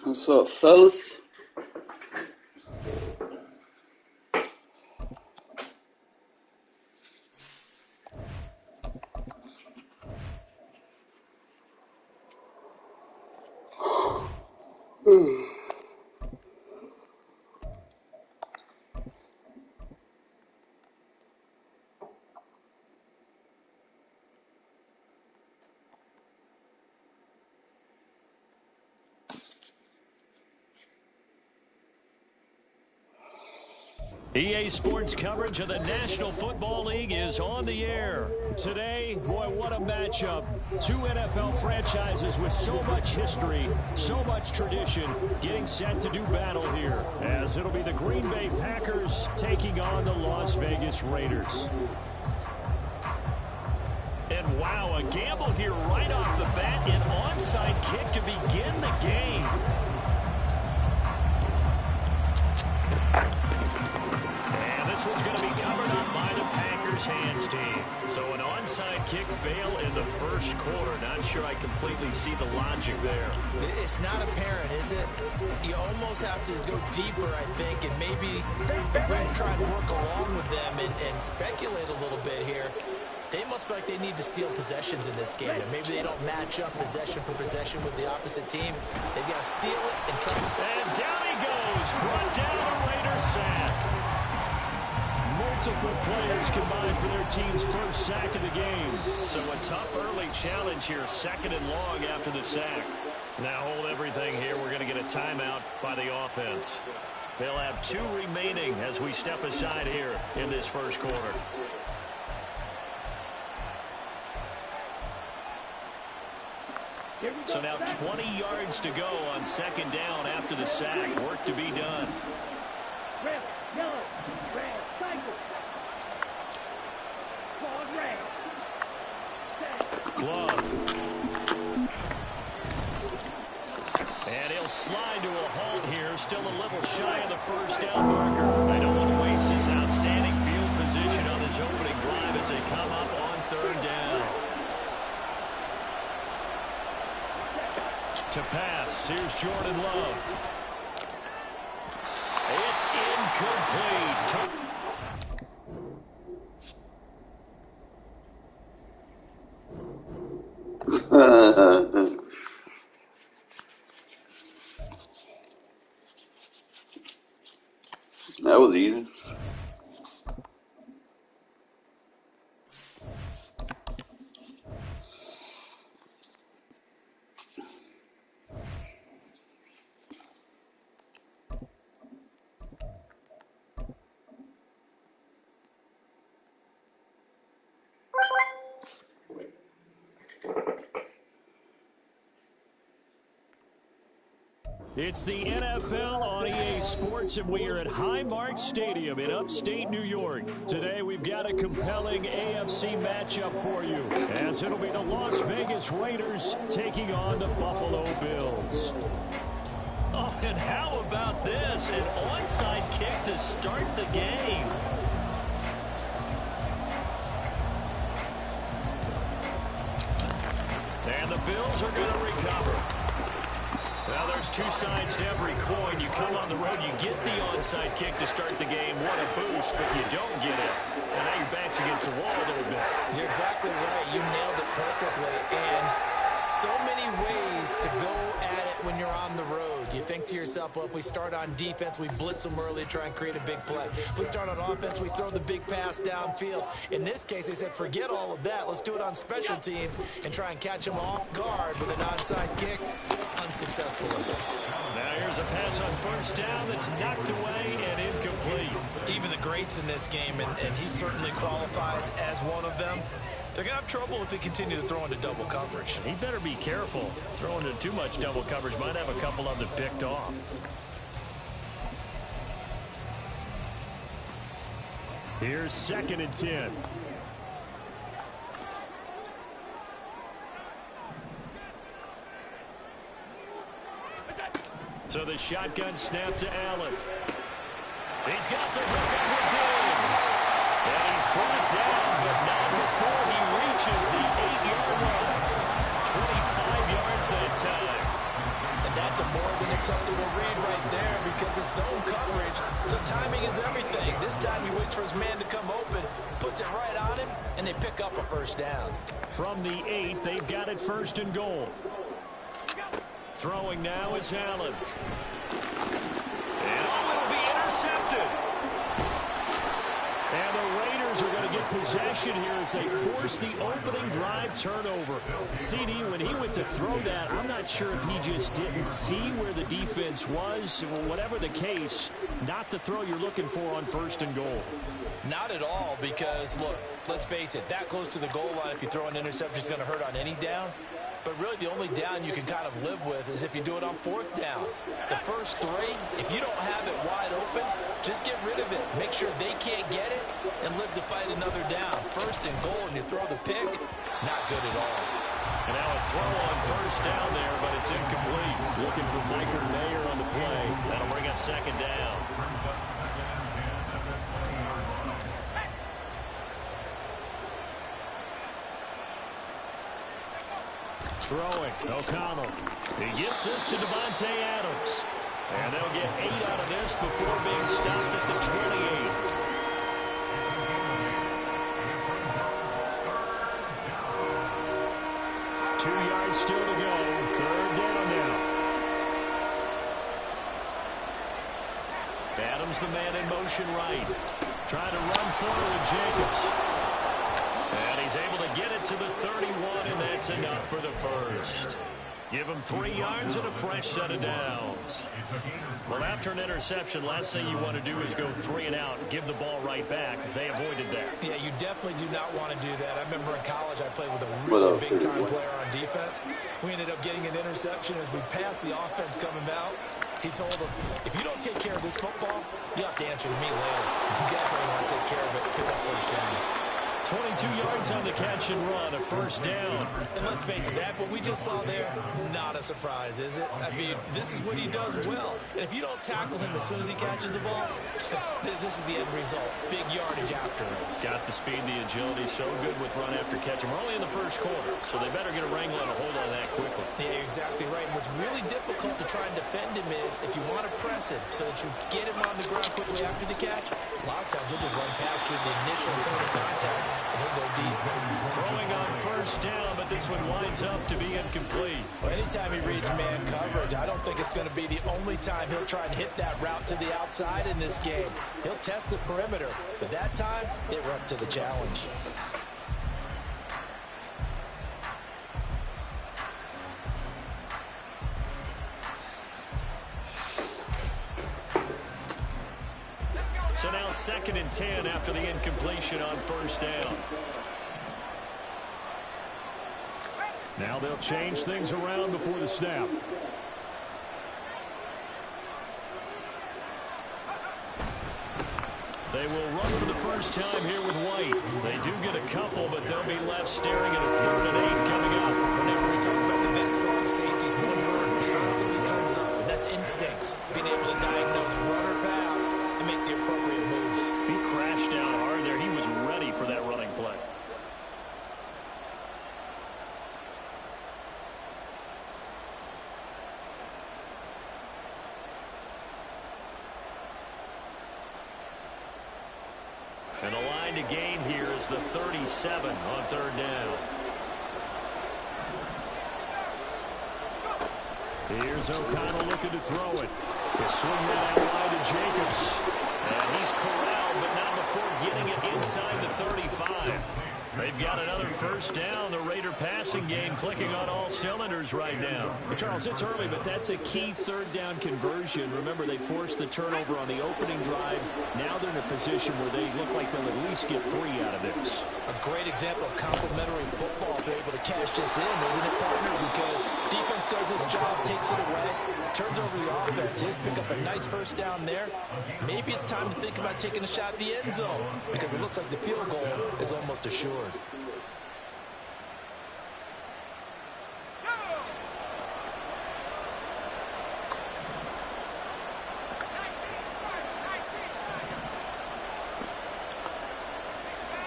What's up, fellas? EA Sports coverage of the National Football League is on the air. Today, boy, what a matchup. Two NFL franchises with so much history, so much tradition, getting set to do battle here, as it'll be the Green Bay Packers taking on the Las Vegas Raiders. And wow, a gamble here right off the bat, an onside kick to begin the game. This one's going to be covered up by the Packers hands team. So an onside kick fail in the first quarter. Not sure I completely see the logic there. It's not apparent, is it? You almost have to go deeper, I think, and maybe try and work along with them and speculate a little bit here. They must feel like they need to steal possessions in this game, and maybe they don't match up possession for possession with the opposite team. They've got to steal it and try. And down he goes. Run down the Raiders sack. Multiple players combined for their team's first sack of the game. So a tough early challenge here, second and long after the sack. Now hold everything here. We're going to get a timeout by the offense. They'll have 2 remaining as we step aside here in this first quarter. So now 20 yards to go on second down after the sack. Work to be done. Red, yellow, red, cycle. Forward red. Glove. And he'll slide to a halt here. Still a little shy of the first down marker. They don't want to waste this outstanding field position on this opening drive as they come up on third down. To pass, here's Jordan Love. It's incomplete. That was easy. It's the NFL on EA Sports, and we are at Highmark Stadium in upstate New York. Today, we've got a compelling AFC matchup for you, as it'll be the Las Vegas Raiders taking on the Buffalo Bills. Oh, and how about this? An onside kick to start the game. And the Bills are going to recover. Well, there's 2 sides to every coin. You come on the road, you get the onside kick to start the game. What a boost, but you don't get it. And now your back's against the wall a little bit. You're exactly right. You nailed it perfectly. And so many ways to go at it when you're on the road. You think to yourself, well, if we start on defense, we blitz them early, try and create a big play. If we start on offense, we throw the big pass downfield. In this case, they said, forget all of that. Let's do it on special teams and try and catch them off guard with an onside kick. Unsuccessfully. Now here's a pass on first down that's knocked away and incomplete. Even the greats in this game, and he certainly qualifies as one of them, they're going to have trouble if they continue to throw into double coverage. He better be careful. Throwing into too much double coverage might have a couple of them picked off. Here's 2nd and 10. So the shotgun snap to Allen. He's got the hook up with Diggs. And he's brought down, but not before he reaches the 8-yard line. 25 yards that time. And that's a more than acceptable read right there because it's zone coverage, so timing is everything. This time he waits for his man to come open, puts it right on him, and they pick up a first down. From the 8, they've got it 1st and goal. Throwing now is Allen. And it'll be intercepted. And the Raiders are going to get possession here as they force the opening drive turnover. CD, when he went to throw that, I'm not sure if he just didn't see where the defense was. Whatever the case, not the throw you're looking for on 1st and goal. Not at all, because, look, let's face it, that close to the goal line, if you throw an interception, is going to hurt on any down. But really, the only down you can kind of live with is if you do it on 4th down. The first 3, if you don't have it wide open, just get rid of it. Make sure they can't get it and live to fight another down. 1st and goal, and you throw the pick, not good at all. And now a throw on 1st down there, but it's incomplete. Looking for Micah Mayer on the play. That'll bring up 2nd down. Throwing, O'Connell. He gets this to Devontae Adams. And they'll get 8 out of this before being stopped at the 28. Two yards still to go. 3rd down now. Adams, the man in motion right. Trying to run forward with Jacobs. And he's able to get it to the 31, and that's enough for the first. Give him 3 yards and a fresh set of downs. Well, after an interception, last thing you want to do is go 3 and out and give the ball right back. They avoided that. Yeah, you definitely do not want to do that. I remember in college I played with a really big-time player on defense. We ended up getting an interception as we passed the offense coming out. He told him, if you don't take care of this football, you have to answer to me later. You definitely want to take care of it, pick up first downs. 22 yards on the catch and run, a 1st down. And let's face it, that what we just saw there, not a surprise, is it? I mean, this is what he does well. And if you don't tackle him as soon as he catches the ball, this is the end result. Big yardage after it. Got the speed, the agility, so good with run after catch. And we're only in the 1st quarter, so they better get a wrangle and a hold on that quickly. Yeah, you're exactly right. And what's really difficult to try and defend him is if you want to press him so that you get him on the ground quickly after the catch, a lot of times he'll just run past you the initial point of contact, and he'll go deep. Throwing on 1st down, but this one winds up to be incomplete. Well, anytime he reads man coverage, I don't think it's going to be the only time he'll try and hit that route to the outside in this game. He'll test the perimeter, but that time, they were up to the challenge. So now 2nd and 10 after the incompletion on 1st down. Now they'll change things around before the snap. They will run for the first time here with White. They do get a couple, but they'll be left staring at a 3rd and 8 coming up. Whenever we talk about the best strong safeties, one word constantly comes up, and that's instincts. Being able to diagnose run or pass and make the appropriate moves. He crashed down hard there. He was ready for that running play. And the line to gain here is the 37 on 3rd down. Here's O'Connell looking to throw it. He'll swing that out wide to Jacobs. And he's corralled, but not before getting it inside the 35. They've got another first down. The Raider passing game clicking on all cylinders right now. But Charles, it's early, but that's a key 3rd down conversion. Remember, they forced the turnover on the opening drive. Now they're in a position where they look like they'll at least get 3 out of this. A great example of complementary football if they're able to cash this in, isn't it, partner? Because defense does this job, takes it away, turns over the offense. Just pick up a nice first down there. Maybe it's time to think about taking a shot at the end zone because it looks like the field goal is almost assured.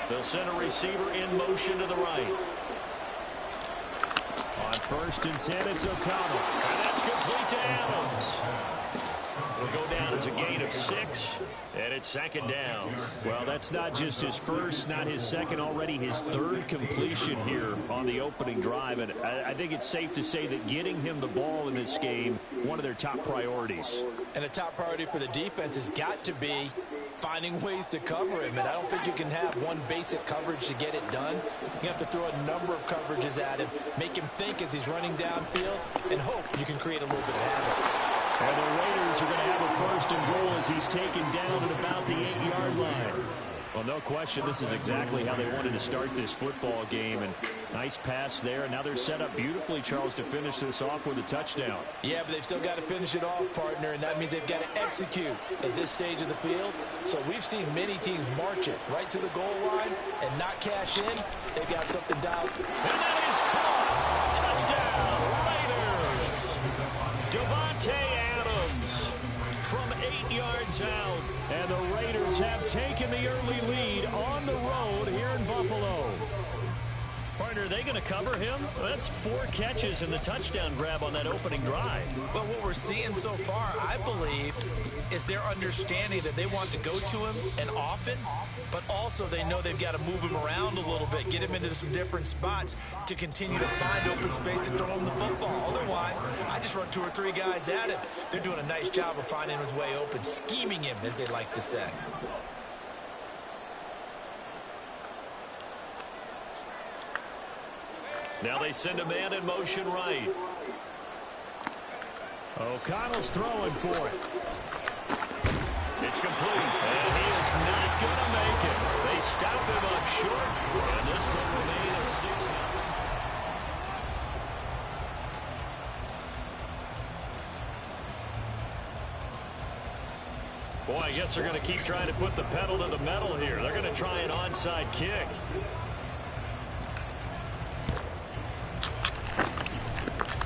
They'll send a receiver in motion to the right. On First and 10, it's O'Connell. And that's complete to Adams. Will go down as a gain of 6, and it's second down. Well, that's not just his first, not his second, already his third completion here on the opening drive. And I think it's safe to say that getting him the ball in this game, one of their top priorities. And the top priority for the defense has got to be finding ways to cover him. And I don't think you can have one basic coverage to get it done. You have to throw a number of coverages at him, make him think as he's running downfield, and hope you can create a little bit of havoc. And the Raiders are going to have a first and goal as he's taken down at about the 8-yard line. Well, no question, this is exactly how they wanted to start this football game. And nice pass there. And now they're set up beautifully, Charles, to finish this off with a touchdown. Yeah, but they've still got to finish it off, partner, and that means they've got to execute at this stage of the field. So we've seen many teams march it right to the goal line and not cash in. They've got something dialed. And that is caught. Touchdown, Raiders. Devontae Adams from 8 yards out. And the Raiders have taken the early lead on the road here in Buffalo. Partner, are they going to cover him? That's 4 catches and the touchdown grab on that opening drive. But what we're seeing so far, I believe, is their understanding that they want to go to him and often, but also they know they've got to move him around a little bit, get him into some different spots to continue to find open space to throw him the football. Otherwise, I just run 2 or 3 guys at him. They're doing a nice job of finding his way open, scheming him, as they like to say. Now they send a man in motion right. O'Connell's throwing for it. It's complete, and he is not going to make it. They stop him up short, and this will remain a 6. Boy, I guess they're going to keep trying to put the pedal to the metal here. They're going to try an onside kick.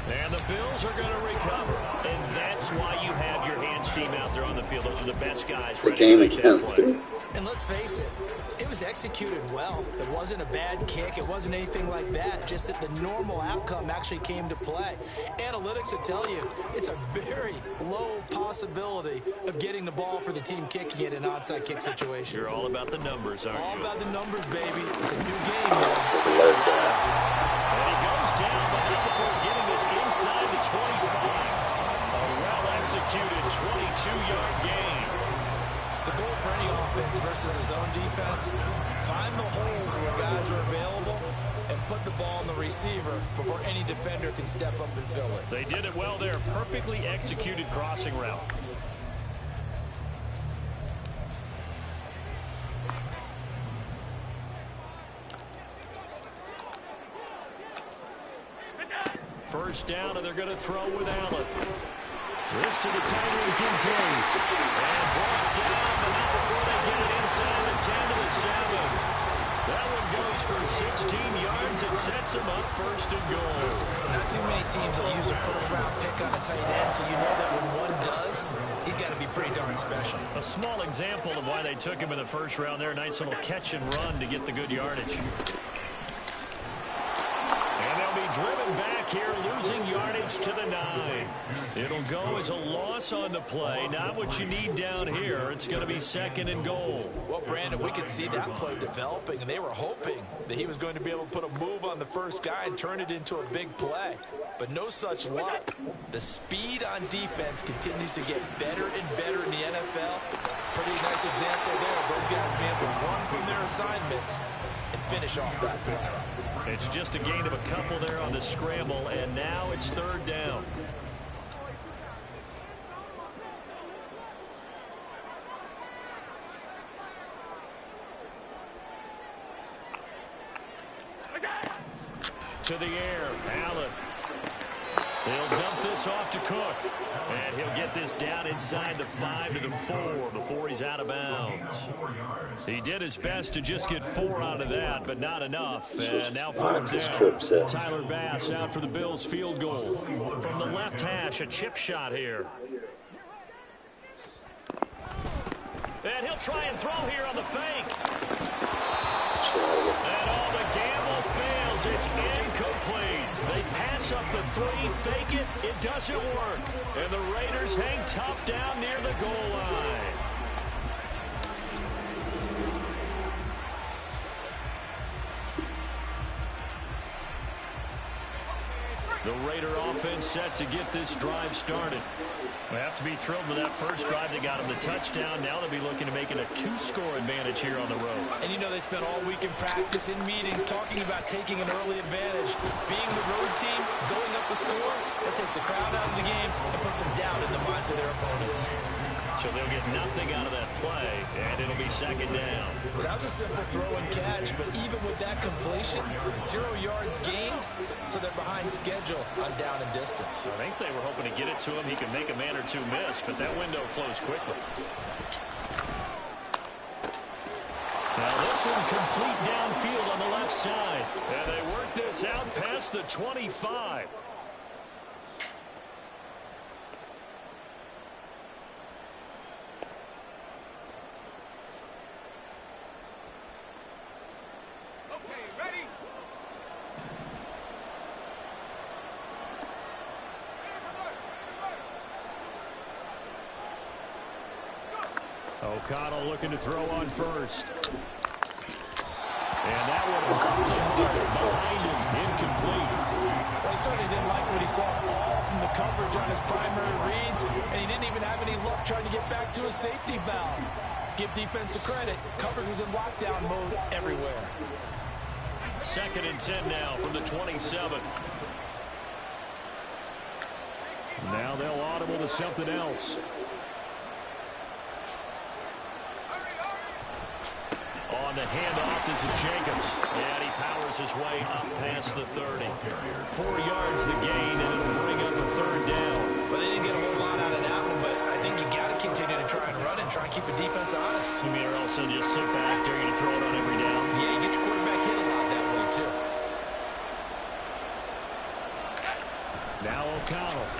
And the Bills are going to recover. And that's why you have your hands team out there on the field. Those are the best guys ready to make that play. And let's face it, it was executed well. It wasn't a bad kick. It wasn't anything like that. Just that the normal outcome actually came to play. Analytics will tell you it's a very low possibility of getting the ball for the team kicking it in an onside kick situation. You're all about the numbers, aren't you? All about the numbers, baby. It's a new game, man. And he goes down, but not before getting this inside the 25. A well-executed 22-yard gain. The goal for any offense versus his own defense, find the holes where guys are available and put the ball in the receiver before any defender can step up and fill it. They did it well there. Perfectly executed crossing route. First down, and they're going to throw with Allen. This to the tight end, Kincaid. And brought down, but not before they get it inside the 10 to the 7. That one goes for 16 yards. It sets them up first and goal. Not too many teams will use a first-round pick on a tight end, so you know that when one does, he's got to be pretty darn special. A small example of why they took him in the first round there. Nice little catch and run to get the good yardage. And they'll be driven back here, losing yardage to the 9. It'll go as a loss on the play. Not what you need down here. It's going to be second and goal. Well, Brandon, we could see that play developing, and they were hoping that he was going to be able to put a move on the first guy and turn it into a big play. But no such luck. The speed on defense continues to get better and better in the NFL. Pretty nice example there of those guys being able to run from their assignments and finish off that play. It's just a gain of a couple there on the scramble, and now it's third down. To the air, Allen. He'll dump this off to Cook. And he'll get this down inside the 5 to the 4 before he's out of bounds. He did his best to just get 4 out of that, but not enough. And now fourth down. Tyler Bass out for the Bills field goal. From the left hash, a chip shot here. And he'll try and throw here on the fake. And all the gamble fails throws. It's incomplete. They pass up the three, fake it. It doesn't work. And the Raiders hang tough down near the goal line. The Raider offense set to get this drive started. They have to be thrilled with that first drive that got them the touchdown. Now they'll be looking to make it a 2-score advantage here on the road. And you know they spent all week in practice, in meetings, talking about taking an early advantage. Being the road team, going up the score, that takes the crowd out of the game and puts some doubt in the minds of their opponents. So they'll get nothing out of that play, and it'll be second down. Well, that was a simple throw and catch, but even with that completion, 0 yards gained, so they're behind schedule on down and distance. I think they were hoping to get it to him. He could make a man or two miss, but that window closed quickly. Now this one complete downfield on the left side. And they work this out past the 25. O'Connell looking to throw on first. And that one behind him, incomplete. Well, he certainly didn't like what he saw all from the coverage on his primary reads, and he didn't even have any luck trying to get back to his safety valve. Give defense a credit. Coverage was in lockdown mode everywhere. Second and 10 now from the 27. Now they'll audible to something else. On the handoff, this is Jacobs. And he powers his way up past the 30. 4 yards the gain, and it'll bring up a third down. Well, they didn't get a whole lot out of that one, but I think you got to continue to try and run and try and keep the defense honest. You mean, or also just sit back, dare you to throw it on every down? Yeah, you get your quarterback hit a lot that way, too. Now O'Connell.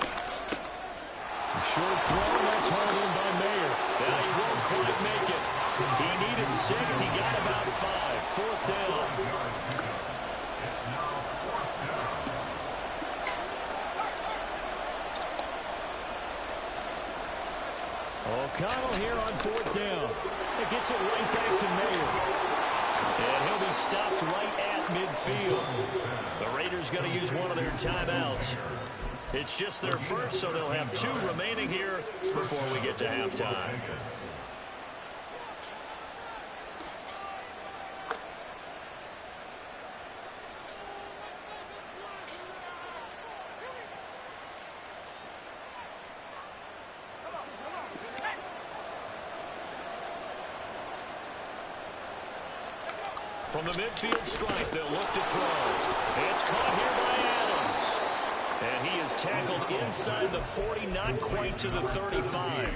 Short throw, that's hauled in by Mayer. Yeah, he won't quite make it. He needed 6. He got about 5. Fourth down. O'Connell here on fourth down. It gets it right back to Mayer. And he'll be stopped right at midfield. The Raiders going to use one of their timeouts. It's just their first, so they'll have 2 remaining here before we get to halftime. From the midfield stripe, they'll look to throw. It's caught here by Adams. And he is tackled inside the 40, not quite to the 35.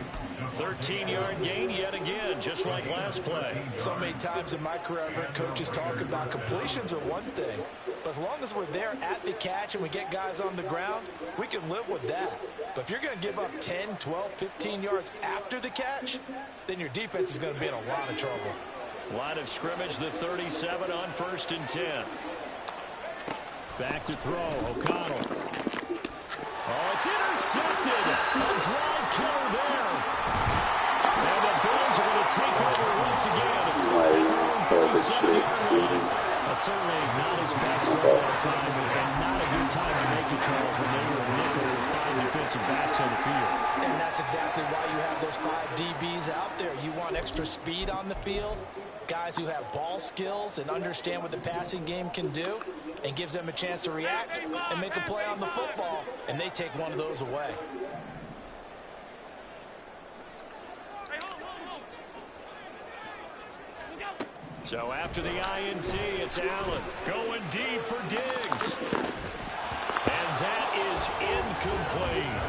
13-yard gain yet again, just like last play. So many times in my career, I've heard coaches talk about completions are one thing. But as long as we're there at the catch and we get guys on the ground, we can live with that. But if you're going to give up 10, 12, 15 yards after the catch, then your defense is going to be in a lot of trouble. Line of scrimmage, the 37 on 1st and 10. Back to throw, O'Connell. Oh, it's intercepted. A drive killer there. And the Bills are going to take over once again. Certainly not his best football time, and not a good time to make it, Charles, when they were a nickel with 5 defensive backs on the field. And that's exactly why you have those 5 DBs out there. You want extra speed on the field, guys who have ball skills and understand what the passing game can do, and gives them a chance to react and make a play on the football, and they take one of those away. So after the INT, it's Allen going deep for Diggs. And that is incomplete.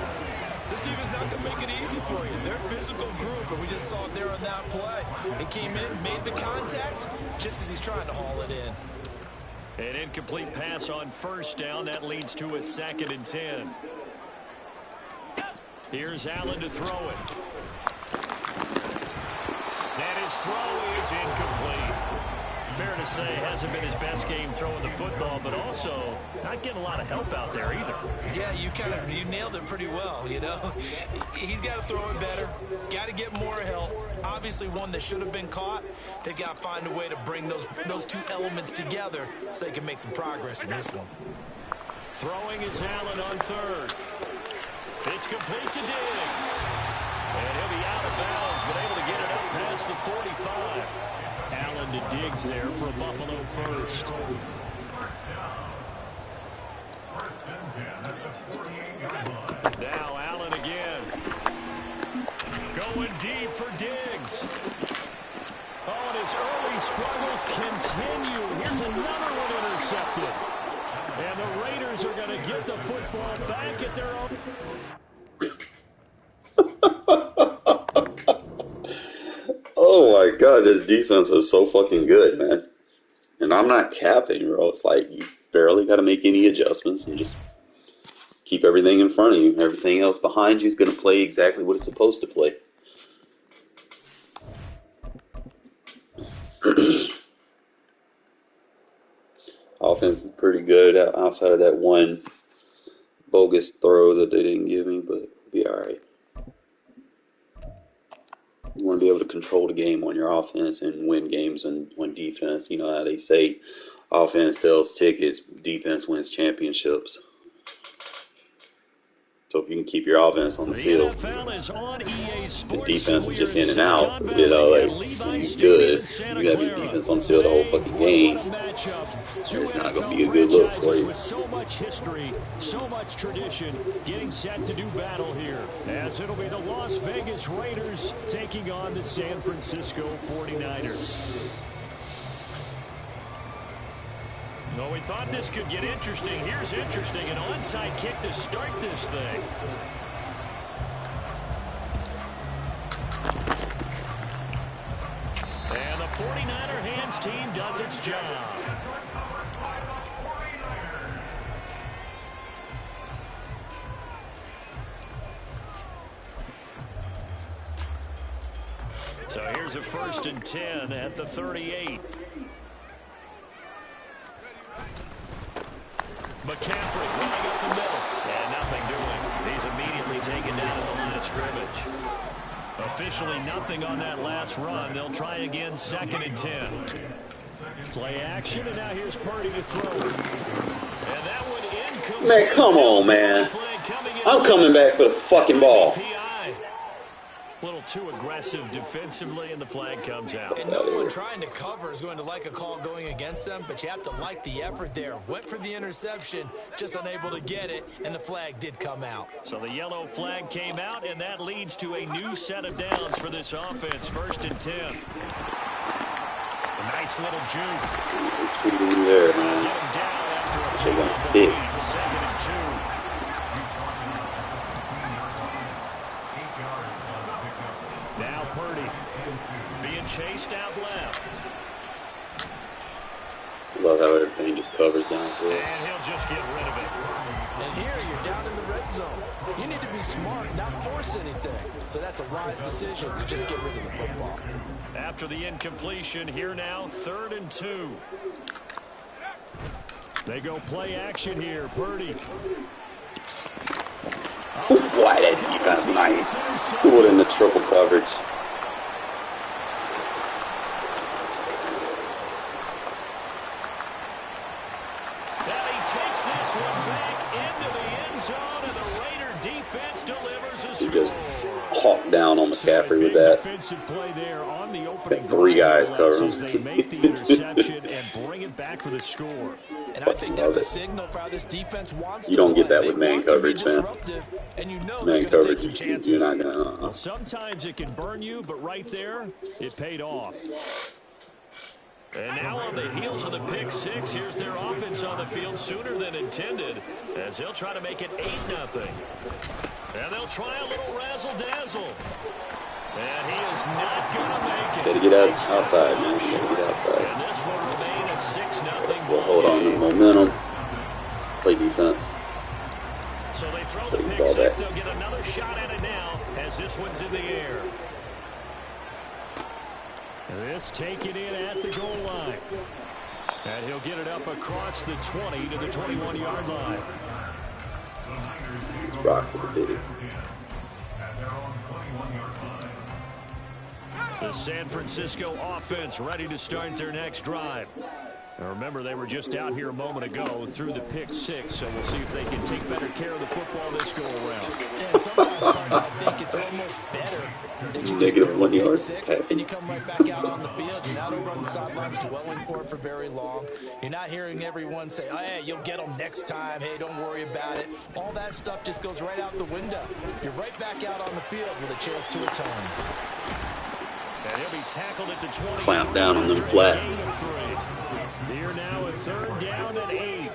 This defense not going to make it easy for you. They're a physical group, and we just saw it there on that play. He came in, made the contact, just as he's trying to haul it in. An incomplete pass on 1st down. That leads to a 2nd and 10. Here's Allen to throw it. And his throw is incomplete. fair to say hasn't been his best game throwing the football, but also not getting a lot of help out there either. Yeah, you nailed it pretty well, you know. He's got to throw it better, got to get more help. Obviously one that should have been caught. They've got to find a way to bring those two elements together so they can make some progress in this one. Throwing is Allen on third. It's complete to Diggs. And he'll be out of bounds, but able to get it up past the 45. Allen to Diggs there for a Buffalo first. Now Allen again. Going deep for Diggs. Oh, and his early struggles continue. Here's another one intercepted. And the Raiders are going to get the football back at their own. Oh my God, this defense is so fucking good, man. And I'm not capping, bro. It's like you barely got to make any adjustments and just keep everything in front of you. Everything else behind you is going to play exactly what it's supposed to play. Offense is pretty good outside of that one bogus throw that they didn't give me, but it'll be all right. You want to be able to control the game on your offense and win games on defense. You know how they say offense sells tickets, defense wins championships. So if you can keep your offense on the field, the defense is just in and out. You know, like when you're good, you got your defense on the field the whole fucking game. It's not going to be a good look for you. So much history, so much tradition, getting set to do battle here. As it'll be the Las Vegas Raiders taking on the San Francisco 49ers. Well, we thought this could get interesting. Here's interesting. An onside kick to start this thing. And the 49er hands team does its job. So here's a 1st and 10 at the 38. McCaffrey running up the middle. And nothing doing. He's immediately taken down at the line of scrimmage. Officially nothing on that last run. They'll try again 2nd and 10. Play action, and now here's Purdy to throw. And that one incomplete. Man, come on, man. I'm coming back for the fucking ball. A little too aggressive defensively, and the flag comes out. And no one trying to cover is going to like a call going against them, but you have to like the effort there. Went for the interception, just unable to get it, and the flag did come out. So the yellow flag came out, and that leads to a new set of downs for this offense. 1st and 10. A nice little juke. Cheating there, man. Get him down after a big. 2nd and 2. Now Purdy being chased out left. Love how everything just covers downfield. And he'll just get rid of it. And here you're down in the red zone. You need to be smart, not force anything. So that's a wise decision to just get rid of the football. After the incompletion, here now 3rd and 2. They go play action here. Purdy. Why that defense nice. Threw it in the triple coverage. Now he takes this one back into the end zone, and the Raider defense delivers a He score. just hawked down on McCaffrey with that. Defensive play there on the opening. 3 guys cover him. They make the interception and bring it back for the score. And I think that's a signal for how this defense wants to You don't get play. that with man coverage, man. And you know Man they're going to coverage, take some chances. you're not gonna. Well, sometimes it can burn you, but right there, it paid off. And now on the heels of the pick six, here's their offense on the field sooner than intended, as they'll try to make it 8-0. And they'll try a little razzle-dazzle. And he is not going to make it. Gotta get outside, man. Gotta get outside. And this will remain a 6-0. We'll hold on to momentum. Play defense. So they throw the pick six. They'll get another shot at it now, as this one's in the air. This taken in at the goal line. And he'll get it up across the 20 to the 21-yard line. Rock with the big. The San Francisco offense ready to start their next drive. Now remember, they were just out here a moment ago through the pick six, so we'll see if they can take better care of the football this go around. Yeah, and sometimes I think it's almost better that you Negative 1 yard six passing. and you come right back out on the field. You're not over on the sidelines dwelling for it for very long. You're not hearing everyone say, oh, hey, you'll get them next time. Hey, don't worry about it. All that stuff just goes right out the window. You're right back out on the field with a chance to atone. And he'll be tackled at the 20. Clamp down on them flats. Here now a 3rd down and 8.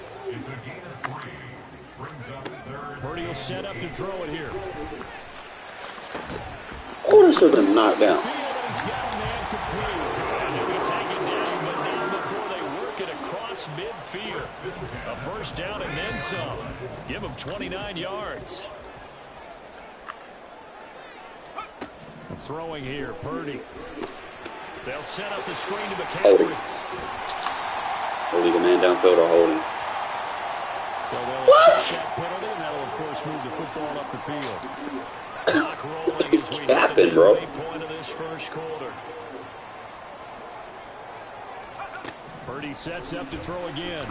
Purdy will set up to throw it here. Oh, this should have been knocked down. He's got a man complete. And he'll be taken down, but not before they work it across midfield. A 1st down and then some. Give him 29 yards. Throwing here, Purdy. They'll set up the screen to McCaffrey. They'll leave a man downfield or holding. What? Penalty, and that'll, of course, move the football up the field. Clock rolling as we hit the midway point of this 1st quarter. Purdy sets up to throw again.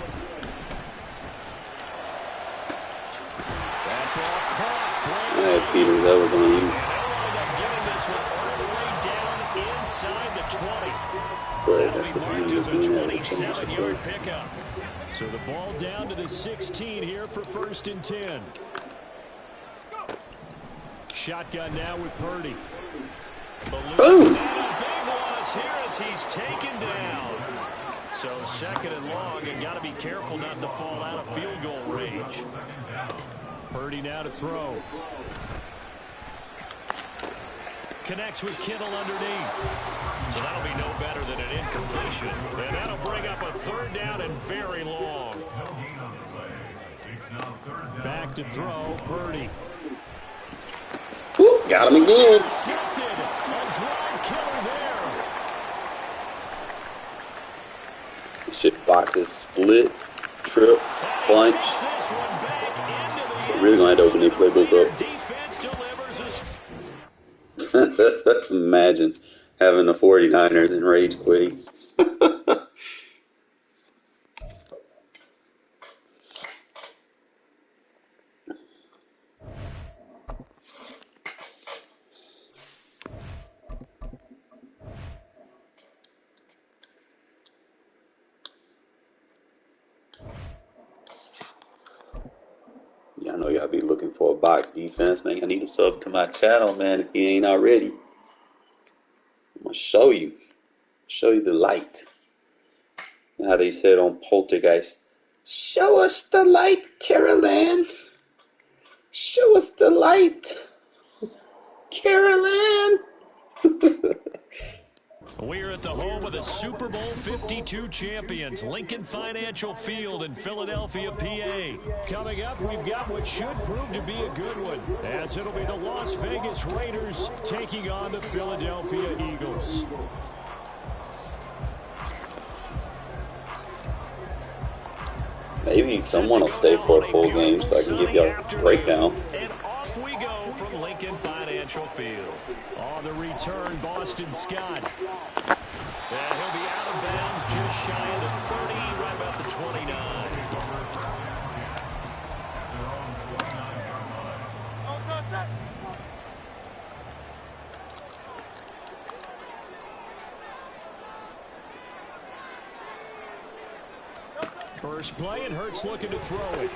That ball caught. All right, Peters, that was on you. Inside the 20. But that's the thing, Is is a doing that 27-yard pickup. So the ball down to the 16 here for 1st and 10. Shotgun now with Purdy. Boom! Big loss here as he's taken down. So 2nd and long, and got to be careful not to fall out of field goal range. Purdy now to throw. Connects with Kittle underneath. So that'll be no better than an incompletion. And that'll bring up a 3rd down and very long. Back to throw, Purdy. Ooh, got him again. Intercepted. A drive killer there. Shit boxes split, trips, bunch. Really gonna have to open their playbook up. Defense delivers us. Imagine having the 49ers in rage quitting. Y'all know y'all be looking for a box defense, man. I need to sub to my channel, man, if you ain't already. I'm gonna show you the light. You know how they said on Poltergeist, show us the light, Carol-Ann. Show us the light, Carol-Ann. We're at the home of the Super Bowl 52 champions, Lincoln Financial Field in Philadelphia, PA. Coming up, we've got what should prove to be a good one, as it'll be the Las Vegas Raiders taking on the Philadelphia Eagles. Maybe someone will stay for a full game so I can give y'all a breakdown. And off we go from Lincoln Financial Field. On the return, Boston Scott. And he'll be out of bounds just shy of the 30, right about the 29. First play, and Hurts looking to throw it.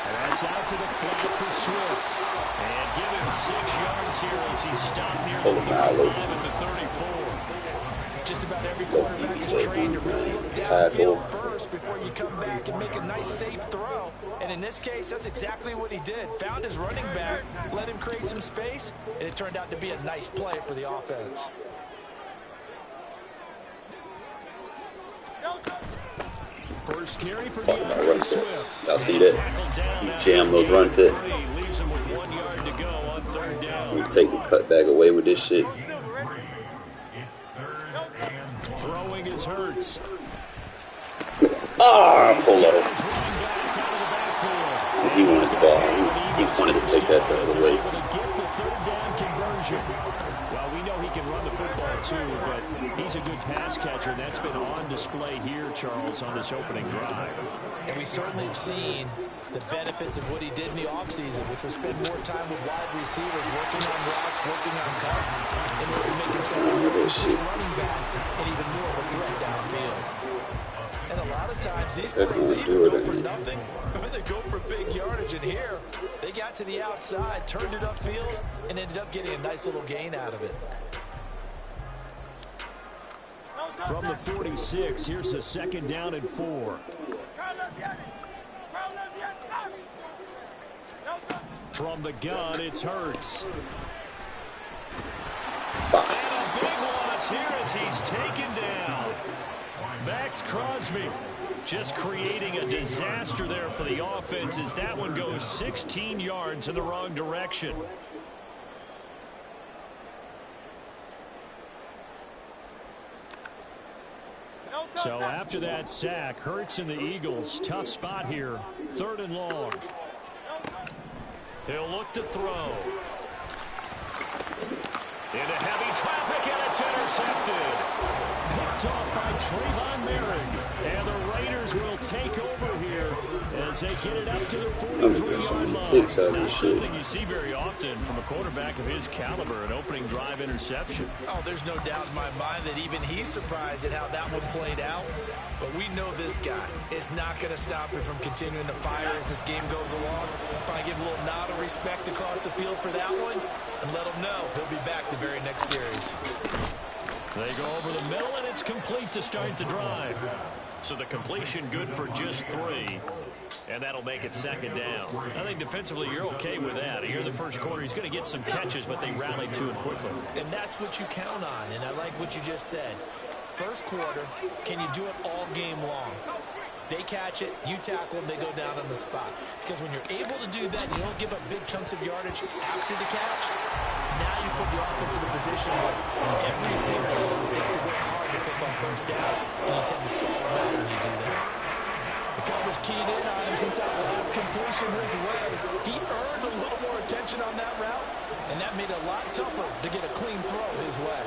That's out to the flat for Swift. And give him 6 yards here as he stopped near the 35 at the 34. Just about every quarterback is trained to really look downfield first before you come back and make a nice, safe throw. And in this case, that's exactly what he did. Found his running back, let him create some space, and it turned out to be a nice play for the offense. First carry for Talking about run fits. Y'all see that? You jam those run fits. Leaves him with 1 yard to go on 3rd down. We take the cutback away with this shit. Throwing is Hurts. Ah, pull up. He wanted the ball. He wanted to take that the other way. Well, we know he can run the football too, but he's a good pass catcher. That's been on display here, Charles, on this opening drive. And we certainly have seen the benefits of what he did in the offseason, which was spend more time with wide receivers, working on routes, working on cuts, and really making someone running back and even more of a threat downfield. And a lot of times these plays, they either go for nothing or they go for big yardage. And here, they got to the outside, turned it upfield, and ended up getting a nice little gain out of it. From the 46, here's a 2nd down and 4. From the gun, it's Hurts. And a big loss here as he's taken down. Max Crosby just creating a disaster there for the offense as that one goes 16 yards in the wrong direction. So after that sack, Hurts and the Eagles, tough spot here. 3rd and long. He'll look to throw. Into heavy traffic, and it's intercepted. Picked off by Trayvon Merrick. And the Raiders will take over here as they get it up to the 43-yard line. Not something you see very often from a quarterback of his caliber, an opening drive interception. Oh, there's no doubt in my mind that even he's surprised at how that one played out. But we know this guy is not going to stop him from continuing to fire as this game goes along. Probably give a little nod of respect across the field for that one and let him know he'll be back the very next series. They go over the middle, and it's complete to start the drive. So the completion good for just 3. And that'll make it 2nd down. I think defensively you're okay with that. Here in the first quarter, he's going to get some catches, but they rallied to him quickly. And that's what you count on, and I like what you just said. First quarter, can you do it all game long? They catch it, you tackle them, they go down on the spot. Because when you're able to do that, you don't give up big chunks of yardage after the catch, now you put the offense in a position where every series you have to work hard to pick on first downs, and you tend to stall them out when you do that. The coverage keyed in on him since that last completion his way. He earned a little more attention on that route, and that made it a lot tougher to get a clean throw his way.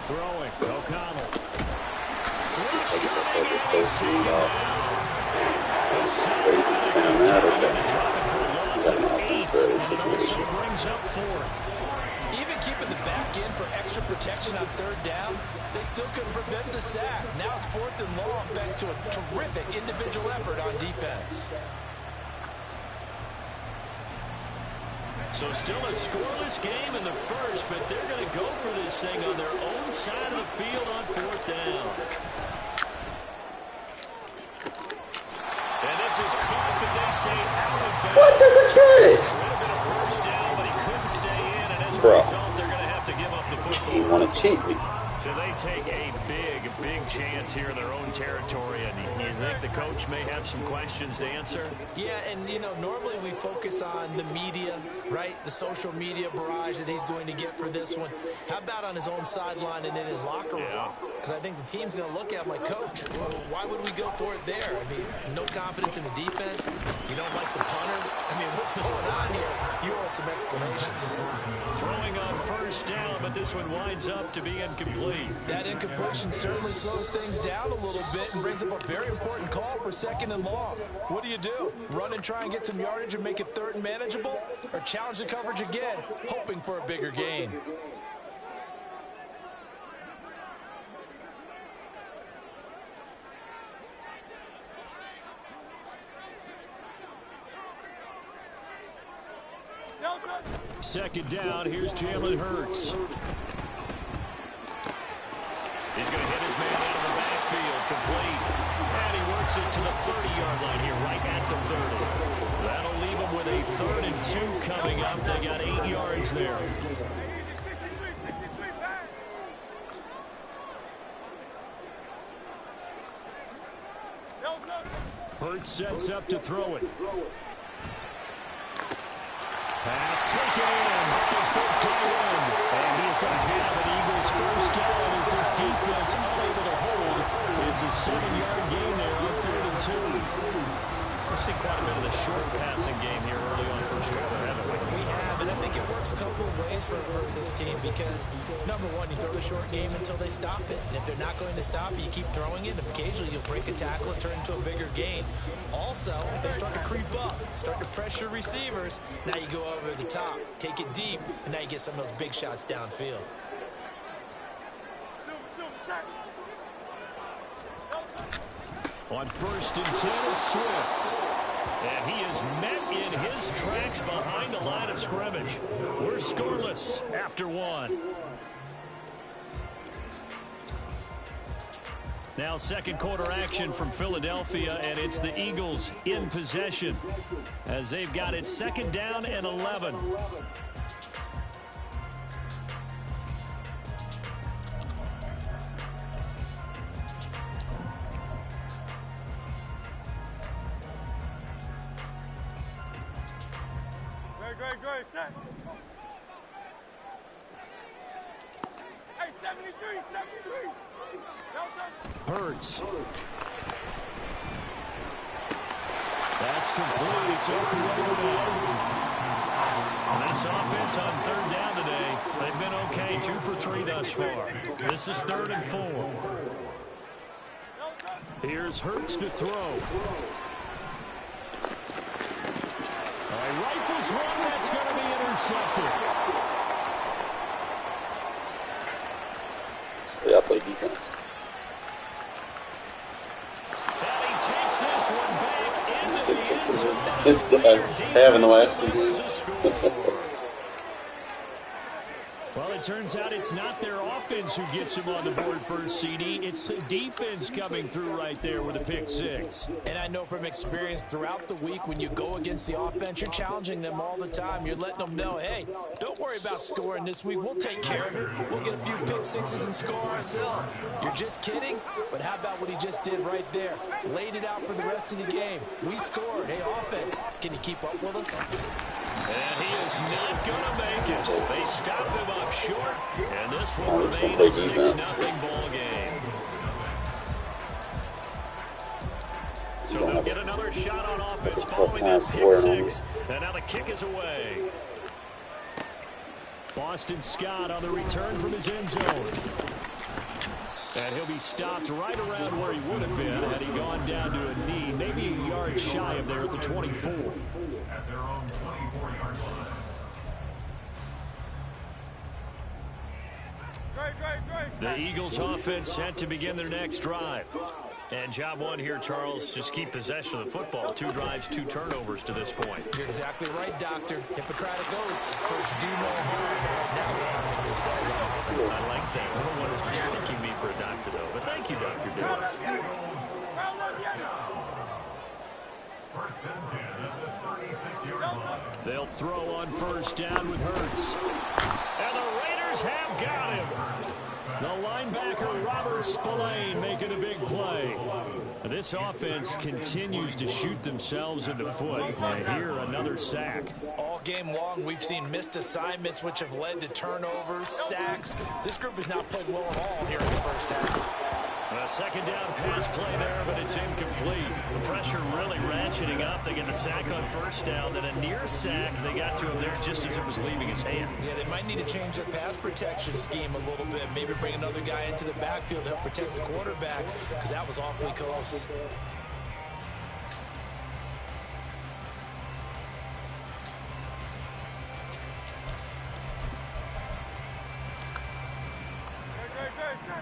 Throwing, O'Connell. Rush coming in, he's taken down. The Crazy center fan that, okay. dropping for a loss of 8, and also brings up 4th. Even keeping the back end for extra protection on 3rd down, they still couldn't prevent the sack. Now it's 4th and long thanks to a terrific individual effort on defense. So still a scoreless game in the first, but they're going to go for this thing on their own side of the field on 4th down. And this is caught, but they say out of bounds. What does it finish? Would have been a first down, but he couldn't stay in, and as a Bro. result, they're going to have to give up the football. He want to cheat me. So they take a big chance here in their own territory, and you think the coach may have some questions to answer? Yeah, and, you know, normally we focus on the media, right? The social media barrage that he's going to get for this one. How about on his own sideline and in his locker room? Because I think the team's going to look at him like, Coach, why would we go for it there? I mean, no confidence in the defense. You don't like the punter. I mean, what's going on here? You owe some explanations. Throwing on first down, but this one winds up to be incomplete. That incompletion certainly slows things down a little bit and brings up a very important call for 2nd and long. What do? Run and try and get some yardage and make it 3rd and manageable? Or challenge the coverage again, hoping for a bigger gain? Second down, here's Jalen Hurts. He's going to hit his man out of the backfield, complete. And he works it to the 30-yard line here, right at the 30. That'll leave him with a 3rd and 2 coming up. They got 8 yards there. Hurts sets up to throw it. Pass taken in. This big tight end. And he is defense unable to hold. It's a 7-yard gain there on 3rd and 2. We've seen quite a bit of the short passing game here early on first quarter, haven't we? We have, and I think it works a couple of ways for this team because, number one, you throw the short game until they stop it. And if they're not going to stop it, you keep throwing it, and occasionally you'll break a tackle and turn it into a bigger gain. Also, if they start to creep up, start to pressure receivers, now you go over the top, take it deep, and now you get some of those big shots downfield. On 1st and 10, it's Swift. And he is met in his tracks behind the line of scrimmage. We're scoreless after 1. Now 2nd quarter action from Philadelphia, and it's the Eagles in possession as they've got it 2nd down and 11. Great, set. Hey, 73. Hurts. That's complete. It's open and this offense on 3rd down today, they've been okay. 2 for 3 thus far. This is 3rd and 4. Here's Hurts to throw. Rifles one that's going to be intercepted. Yeah, play defense. And he takes this one back into Big the sixes end have in the last few games. Well, it turns out it's not their offense who gets him on the board first, CD. It's the defense coming through right there with a pick 6. And I know from experience throughout the week when you go against the offense, you're challenging them all the time. You're letting them know, hey, don't worry about scoring this week. We'll take care of it. We'll get a few pick 6s and score ourselves. You're just kidding? But how about what he just did right there? Laid it out for the rest of the game. We scored. Hey, offense, can you keep up with us? And he is not going to make it. They stopped him up short, and this will remain a 6-0 ball game. So they'll get another shot on offense following that pick 6. And now the kick is away. Boston Scott on the return from his end zone. And he'll be stopped right around where he would have been had he gone down to a knee, maybe a yard shy of there at the 24. At their own 24-yard line. The Eagles offense set to begin their next drive. And job one here, Charles, just keep possession of the football. 2 drives, 2 turnovers to this point. You're exactly right, Doctor. Hippocratic oath. First, do no harm. Now we're arming themselves on the field. I like that. No one is mistaking me for a doctor, though. But thank you, Dr. Davis. First and 10 at the 36-yard line. They'll throw on first down with Hurts. And the Raiders have got him. The linebacker, Robert Spillane, making a big play. This offense continues to shoot themselves in the foot. And here, another sack. All game long, we've seen missed assignments, which have led to turnovers, sacks. This group has not played well at all here in the first half. A second down pass play there, but it's incomplete. The pressure really ratcheting up. They get the sack on first down, then a near sack. They got to him there just as it was leaving his hand. Yeah, they might need to change their pass protection scheme a little bit. Maybe bring another guy into the backfield to help protect the quarterback, because that was awfully close.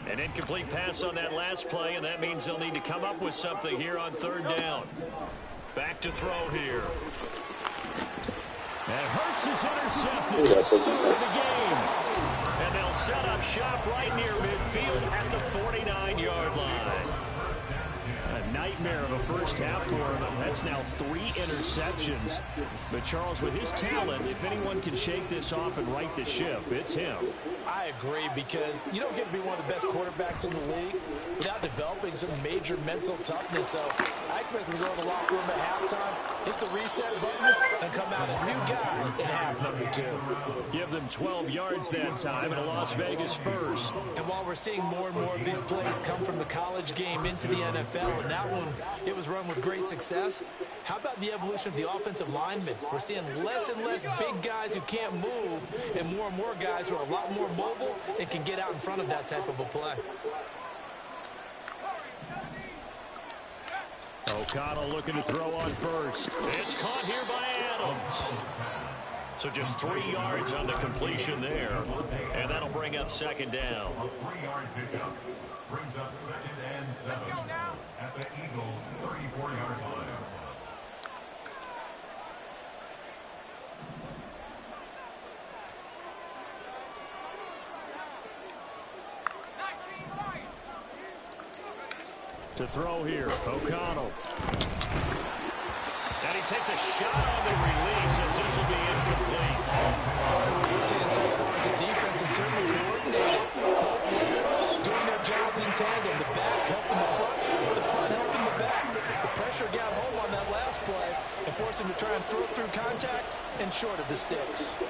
An incomplete pass on that last play, and that means they'll need to come up with something here on third down. Back to throw here. And Hurts is intercepted. That's what he says. The game. And they'll set up shop right near midfield at the 49-yard line. A nightmare of a first half for him. That's now 3 interceptions. But Charles, with his talent, if anyone can shake this off and right the ship, it's him. I agree, because you don't get to be one of the best quarterbacks in the league without developing some major mental toughness. So I expect him to go in the locker room at halftime, hit the reset button, and come out a new guy in half number 2. Give them 12 yards that time and a Las Vegas first. And while we're seeing more and more of these plays come from the college game into the NFL, and that one, it was run with great success, how about the evolution of the offensive linemen? We're seeing less and less big guys who can't move and more guys who are a lot more mobile and can get out in front of that type of a play. O'Connell looking to throw on first. It's caught here by Adams. So just 3 yards on the completion there. And that'll bring up second down. A 3-yard pickup brings up 2nd and 7 at the Eagles' 34-yard line. To throw here, O'Connell. And he takes a shot on the release as this will be incomplete. What we're seeing so far is the defense is certainly coordinated. Both units doing their jobs in tandem. The back helping the front helping the back. The pressure got home on that last play and forced him to try and throw through contact and short of the sticks.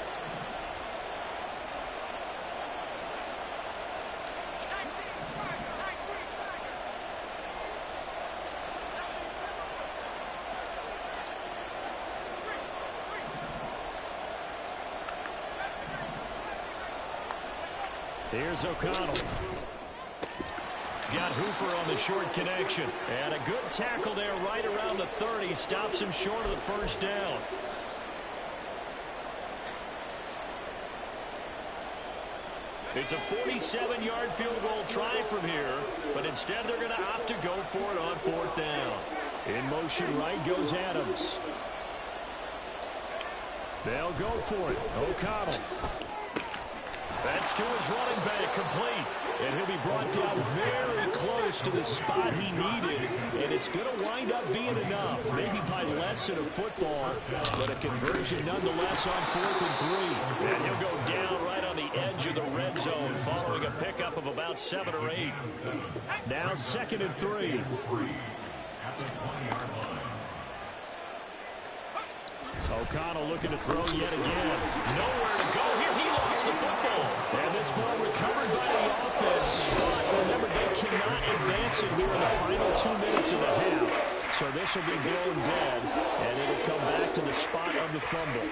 Here's O'Connell. He's got Hooper on the short connection. And a good tackle there right around the 30. Stops him short of the first down. It's a 47-yard field goal try from here, but instead they're going to opt to go for it on 4th down. In motion right goes Adams. They'll go for it. O'Connell. That's to his running back, complete. And he'll be brought down very close to the spot he needed. And it's going to wind up being enough. Maybe by less than a football, but a conversion nonetheless on 4th and 3. And he'll go down right on the edge of the red zone following a pickup of about 7 or 8. Now 2nd and 3. At the 20-yard line. O'Connell looking to throw yet again. Nowhere to go here. He lost the football. And this ball recovered by the offense. But remember, they cannot advance it here in the final 2 minutes of the half. So this will be blown dead, and it'll come back to the spot of the fumble.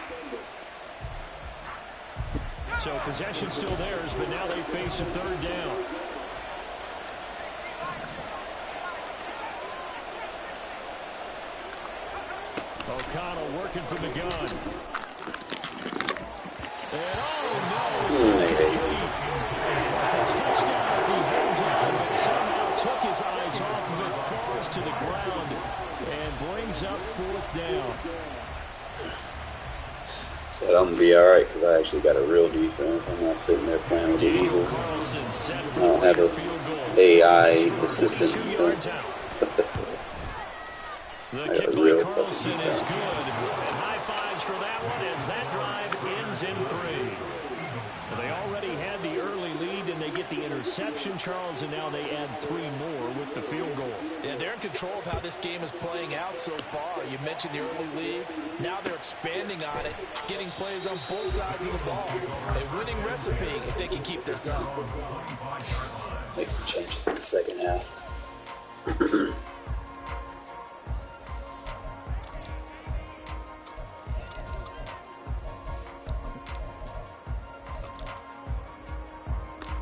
So possession still theirs, but now they face a 3rd down. O'Connell working from the gun. And it's incomplete. It's a touchdown if he holds on, but somehow took his eyes off of it, falls to the ground, and brings up 4th down. Said I'm going to be alright because I actually got a real defense. I'm not sitting there playing with the Eagles. I don't have an AI assistant defense. The kick by Carlson is good. And high fives for that one as that drive ends in 3. They already had the early lead, and they get the interception, Charles, and now they add 3 more with the field goal. Yeah, they're in control of how this game is playing out so far. You mentioned the early lead. Now they're expanding on it, getting plays on both sides of the ball. A winning recipe if they can keep this up. Make some changes in the second half.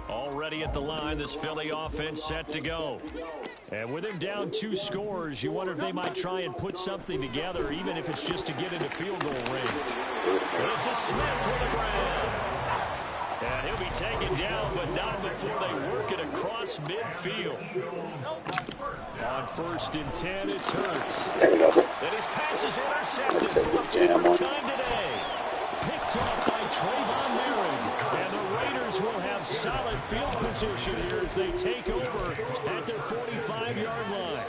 Already at the line, this Philly offense set to go. And with him down 2 scores, you wonder if they might try and put something together, even if it's just to get into field goal range. This is Smith with a grab. And he'll be taken down, but not before they work it across midfield. On 1st and 10, it's Hurts. And his pass is intercepted for the 4th time today. Picked up by Trayvon Merrick. And the Raiders will have solid field position here as they take over at their 45-yard line.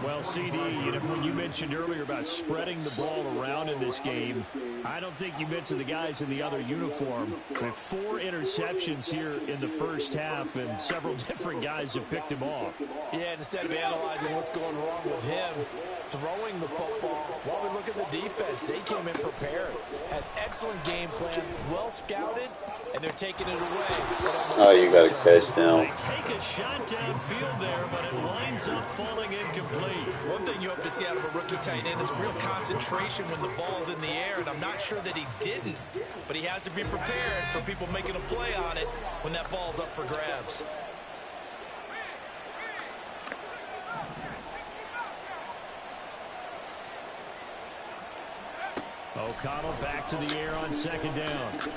Well, CD, when you mentioned earlier about spreading the ball around in this game, I don't think you mentioned the guys in the other uniform. With 4 interceptions here in the first half, and several different guys have picked him off. Yeah, instead of analyzing what's going wrong with him throwing the football, while we look at the defense, they came in prepared, had excellent game plan, well scouted, and they're taking it away. Oh, you got a catch down. They take a shot downfield there, but it winds up falling incomplete. One thing you hope to see out of a rookie tight end is real concentration when the ball's in the air, and I'm not sure that he didn't, but he has to be prepared for people making a play on it when that ball's up for grabs. O'Connell back to the air on second down.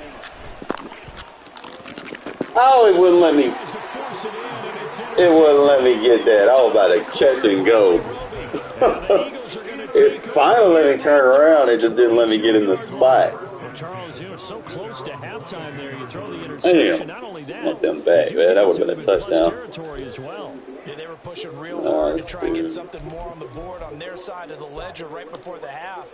Oh, it wouldn't let me. It wouldn't let me get that. I was about to catch and go. It finally let me turn around. It just didn't let me get in the spot. Charles, you were so close to halftime there. You throw the interception. Not only that, want them back, man. That would have been a touchdown. Territory as well. Yeah, they were pushing real hard to try and get something more on the board on their side of the ledger right before the half.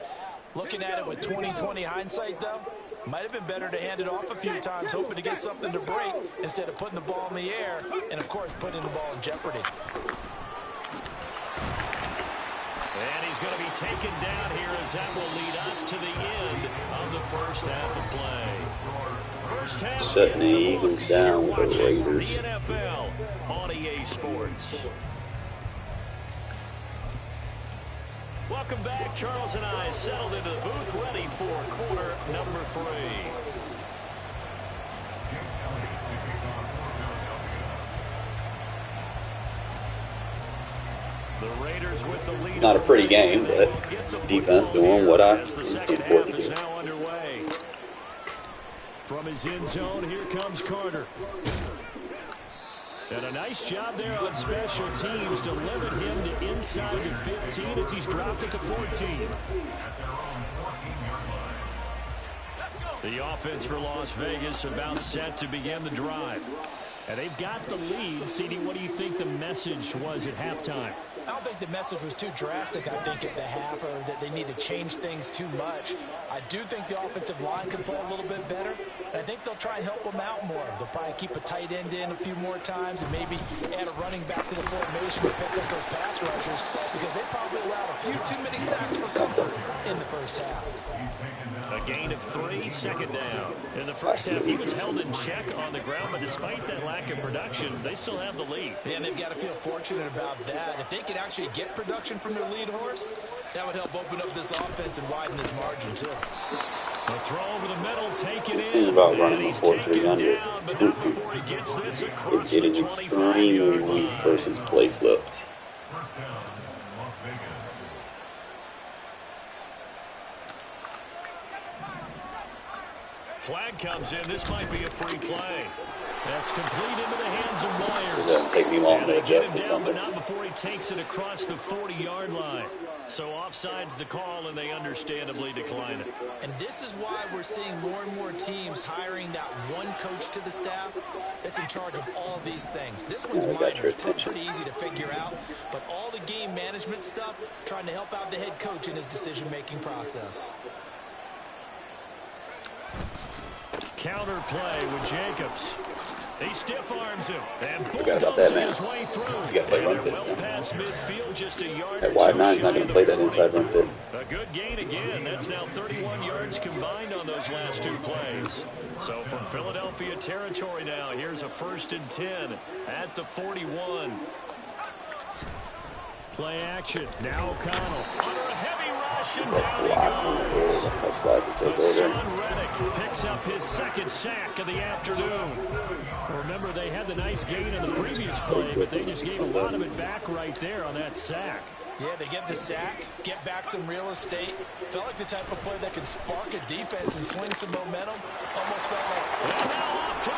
Looking at it with 20/20 hindsight, though, might have been better to hand it off a few times, hoping to get something to break instead of putting the ball in the air and, of course, putting the ball in jeopardy. And he's going to be taken down here as that will lead us to the end of the first half of play. First half, shutting the Eagles down with the Raiders. The NFL on EA Sports. Welcome back. Charles and I settled into the booth, ready for quarter number 3. The Raiders with the lead. It's not a pretty game, but defense doing what I intend for it to is do. now underway. From his end zone, here comes Carter. And a nice job there on special teams to limit him to inside the 15 as he's dropped at the 14. The offense for Las Vegas about set to begin the drive. And they've got the lead. CD, what do you think the message was at halftime? I don't think the message was too drastic, I think, at the half, or that they need to change things too much. I do think the offensive line can play a little bit better, and I think they'll try and help them out more. They'll probably keep a tight end in a few more times and maybe add a running back to the formation to pick up those pass rushers, because they probably allowed a few too many sacks for comfort in the first half. A gain of 3, second down. In the first half, he was held in check on the ground, but despite that lack of production, they still have the lead. And they've got to feel fortunate about that. If they can actually get production from their lead horse, that would help open up this offense and widen this margin, too. A throw over the middle, taken in. Think about running and he's before taken 300. down, but not before he gets this across It the is extremely 25-yard weak line. versus play flips. First down, Las Vegas. Flag comes in. This might be a free play. That's complete into the hands of Myers. It doesn't take me long And to they get adjust him to down, but something. not before he takes it across the 40-yard line. So offside's the call, and they understandably decline it. And this is why we're seeing more and more teams hiring that one coach to the staff that's in charge of all these things. This one's minor. It's pretty easy to figure out. But all the game management stuff, trying to help out the head coach in his decision-making process. Counter play with Jacobs. He stiff arms him and Forgot about that, man. his way through. You gotta play run fits Well now. past midfield, just a yard That or wide two nine's not shy going of to the play that 40. inside run fit. A good gain again. That's now 31 yards combined on those last 2 plays. So from Philadelphia territory now, here's a 1st and 10 at the 41. Play action. Now O'Connell. Under a heavy rush and That down he block on the goes. head, that slide to take over. Son Reddick picks up his 2nd sack of the afternoon. Remember, they had the nice gain in the previous play, but they just gave a lot of it back right there on that sack. Yeah, they get the sack, get back some real estate. Felt like the type of play that can spark a defense and swing some momentum. Almost felt like... And now off to the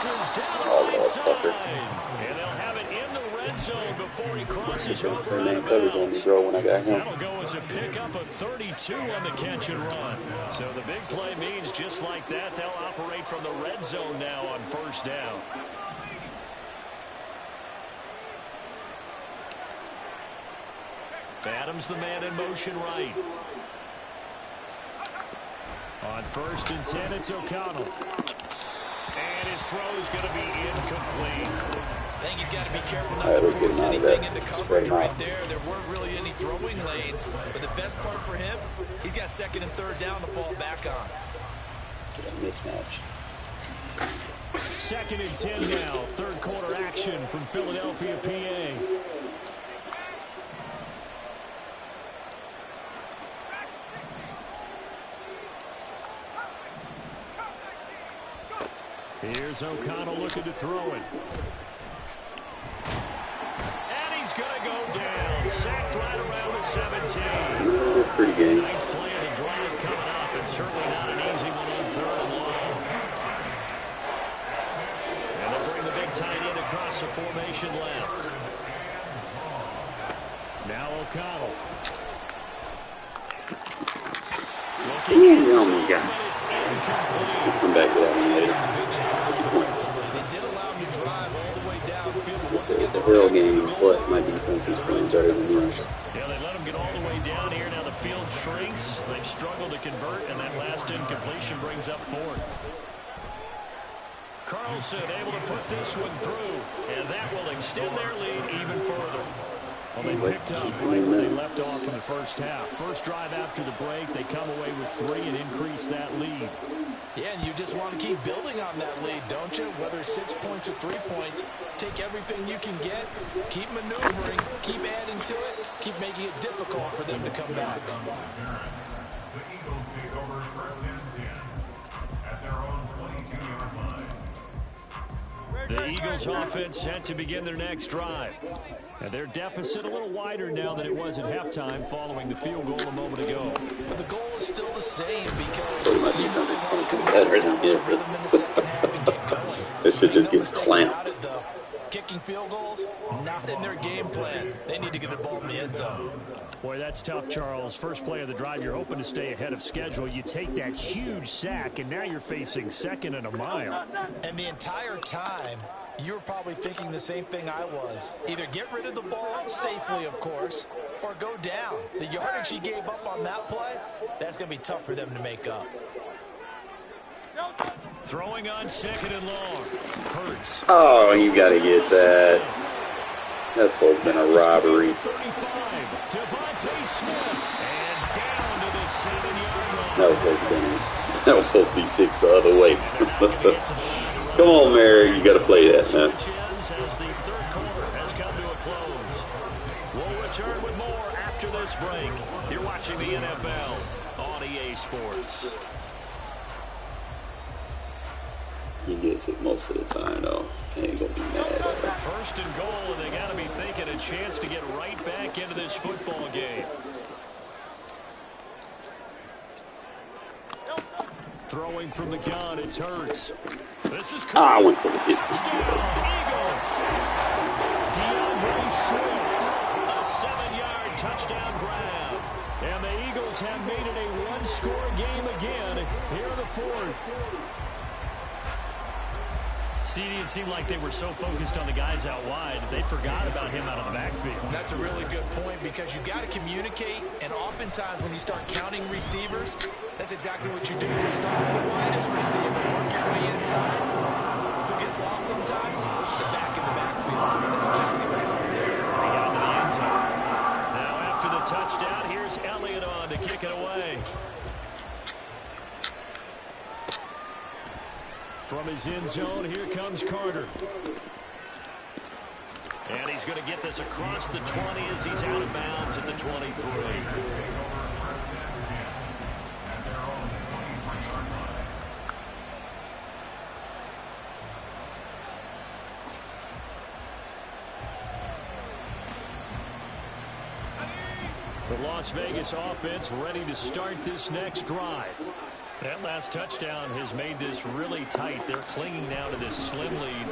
races, down the Oh, right Lord, side. Tucker. And they'll have it in the red zone before he crosses over Her out name of coverage on me, bounds. bro, when I got him. That'll go as a pickup of 32 on the catch and run. So the big play means just like that, they'll operate from the red zone now on 1st down. Adams the man in motion right. On 1st and 10, it's O'Connell. And his throw is going to be incomplete. I think he's got to be careful not to force anything into coverage right there. There weren't really any throwing lanes, but the best part for him, he's got 2nd and 3rd down to fall back on. Mismatch. 2nd and 10 now. 3rd quarter action from Philadelphia, PA. Here's O'Connell looking to throw it. And he's going to go down. Sacked right around the 17. Pretty game. 9th play of the drive coming up, and certainly not an easy one on 3rd and long. And they'll bring the big tight end across the formation left. Now O'Connell. Oh my God. We'll come back to that one later. They did allow him to drive all the way downfield. It's a hell game, but my defense is playing better than yours. Yeah, they let him get all the way down here. Now the field shrinks. They've struggled to convert, and that last incompletion brings up 4th. Carlson able to put this one through, and that will extend their lead even further. Well, they picked up right where they left off in the first half. First drive after the break, they come away with 3 and increase that lead. Yeah, and you just want to keep building on that lead, don't you? Whether it's 6 points or 3 points, take everything you can get, keep maneuvering, keep adding to it, keep making it difficult for them to come back. The Eagles take over 1st and 10 at their own 22-yard line. The Eagles offense set to begin their next drive. And their deficit a little wider now than it was at halftime following the field goal a moment ago. But the goal is still the same because My defense is playing better than his. This shit just gets clamped. Kicking field goals, not in their game plan. They need to get the ball in the end zone. Boy, that's tough, Charles. First play of the drive, you're hoping to stay ahead of schedule. You take that huge sack, and now you're facing 2nd and a mile. And the entire time, you were probably thinking the same thing I was. Either get rid of the ball safely, of course, or go down. The yardage he gave up on that play, that's going to be tough for them to make up. Throwing on 2nd and long. Hurts. Oh, you got to get that. That's supposed to have been a robbery. 35. Devontae Smith. And down to the 7-yard line. That was supposed to be 6 the other way. Come on, Mary. You got to play that, man. As the 3rd quarter has come to a close. We'll return with more after this break. You're watching the NFL on EA Sports. He gets it most of the time, though. He ain't going to be mad at him. 1st and goal, and they got to be thinking a chance to get right back into this football game. Throwing from the gun, it's Hurts. This is I went for the distance. Eagles. DeAndre Swift, a 7-yard touchdown grab. And the Eagles have made it a 1-score game again here in the 4th. CD, it seemed like they were so focused on the guys out wide, they forgot about him out of the backfield. That's a really good point because you got to communicate, and oftentimes when you start counting receivers, that's exactly what you do. You start from the widest receiver, work your way inside. Who gets lost sometimes? The back in the backfield. That's exactly what happened there. He got into the end zone. Now after the touchdown, here's Elliott on to kick it away. From his end zone, here comes Carter. And he's going to get this across the 20 as he's out of bounds at the 23. The Las Vegas offense ready to start this next drive. That last touchdown has made this really tight. They're clinging now to this slim lead.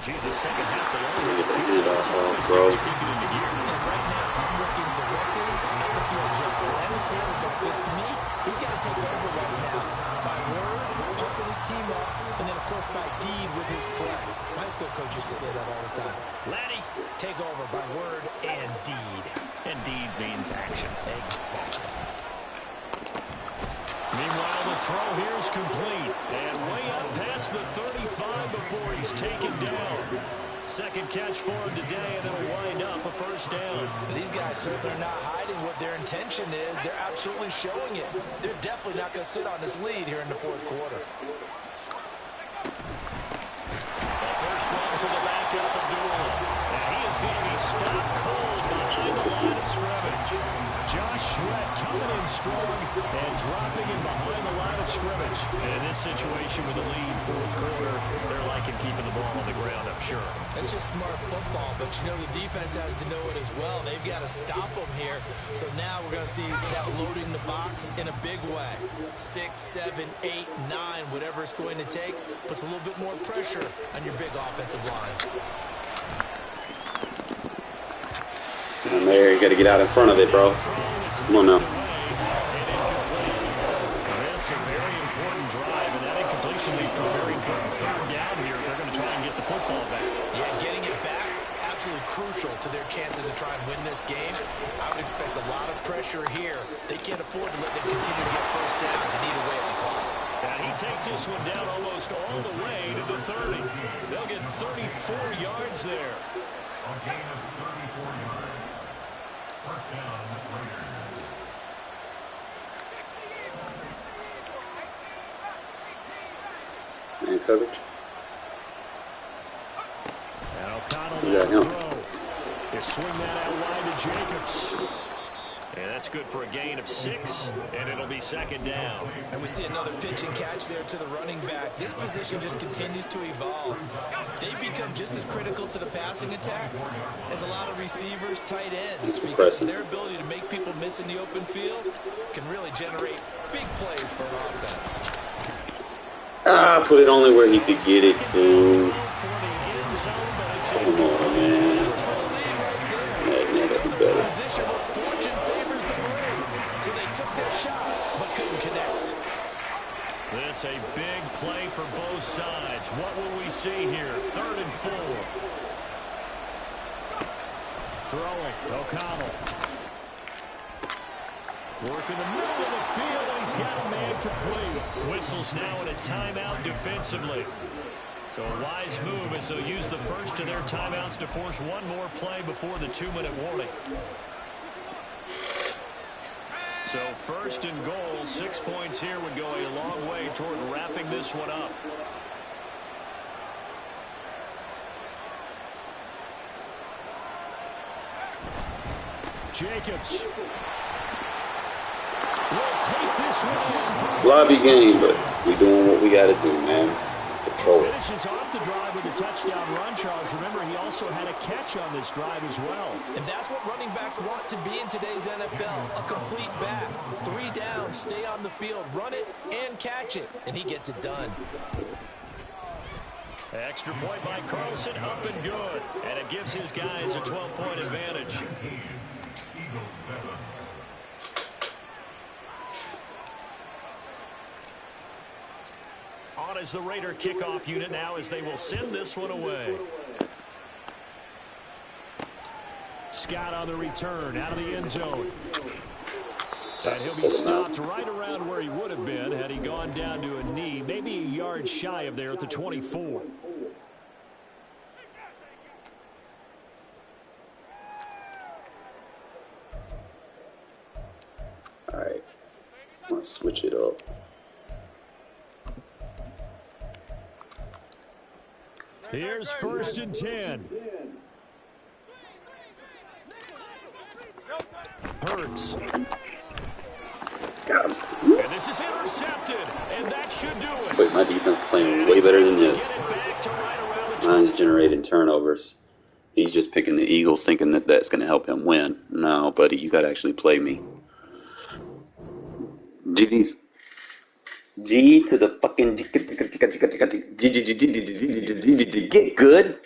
Jesus, second half, they only have a bro. to keep it into gear. Right now, I'm looking directly at the field general and the quarterback. Because to me, he's got to take over right now by word, pumping his team up, and then, of course, by deed with his play. My high school coach used to say that all the time. Laddie, take over by word and deed. And deed means action. Exactly. Meanwhile, the throw here is complete. And way up past the 35 before he's taken down. Second catch for him today, and it'll wind up a first down. These guys certainly are not hiding what their intention is. They're absolutely showing it. They're definitely not going to sit on this lead here in the fourth quarter. The first one for the backup, Abdullah. And he is going to be stopped cold behind the line of scrimmage. Josh Sweat coming in strong and dropping in behind the line of scrimmage. And in this situation with the lead fourth quarter, they're liking keeping the ball on the ground, I'm sure. It's just smart football, but you know the defense has to know it as well. They've got to stop them here. So now we're going to see that loading the box in a big way. 6, 7, 8, 9, whatever it's going to take, puts a little bit more pressure on your big offensive line. And there, you got to get out in front of it, bro. Come on now. That's a very important drive, and that incompletion leads to a very important third down here if they're going to try and get the football back. Yeah, getting it back, absolutely crucial to their chances to try and win this game. I would expect a lot of pressure here. They can't afford to let them continue to get first downs and eat away at the clock. And he takes this one down almost all the way to the 30. They'll get 34 yards there. A gain of 34 yards. First down, Raiders. Man coverage. And O'Connell Yeah, will throw. They swing that out wide to Jacobs. And that's good for a gain of 6, and it'll be second down. And we see another pitch and catch there to the running back. This position just continues to evolve. They become just as critical to the passing attack as a lot of receivers, tight ends, because their ability to make people miss in the open field can really generate big plays for an offense. Put it only where he could get it to. Come on, man. That'd be better. Position where fortune favors the brave. So they took their shot, but couldn't connect. This a big play for both sides. What will we see here? 3rd and 4. Throwing. O'Connell. Working the middle of the field, and he's got a man complete. Whistles now in a timeout defensively. So a wise move as they'll use the first of their timeouts to force one more play before the 2-minute warning. So 1st and goal, 6 points here would go a long way toward wrapping this one up. Jacobs will take this one in. Sloppy game, but we doing what we got to do, man. Control it. Finishes off the drive with a touchdown run, Charles. Remember, he also had a catch on this drive as well. And that's what running backs want to be in today's NFL, a complete back. 3 down, stay on the field, run it, and catch it. And he gets it done. Extra point by Carlson, up and good. And it gives his guys a 12-point advantage. Eagles 7. On as the Raider kickoff unit now as they will send this one away. Scott on the return out of the end zone. And he'll be stopped right around where he would have been had he gone down to a knee, maybe a yard shy of there at the 24. All right. Let's switch it up. Here's 1st and 10. Hurts. Got him. And this is intercepted, and that should do it. Wait, my defense playing way better than his. Get it back to right around the Mine's generating turnovers. He's just picking the Eagles thinking that that's going to help him win. No, buddy, you got to actually play me. GG's. G to the fucking get good.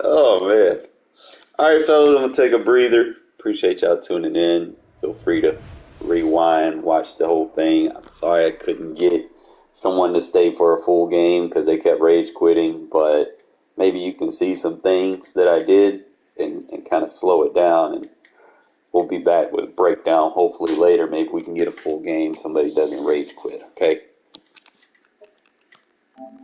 Oh man. Alright fellas, I'm gonna take a breather. Appreciate y'all tuning in. Feel free to rewind, watch the whole thing. I'm sorry I couldn't get someone to stay for a full game because they kept rage quitting, but maybe you can see some things that I did and kind of kind of slow it down, and we'll be back with a breakdown hopefully later. Maybe we can get a full game. Somebody doesn't rage quit, okay?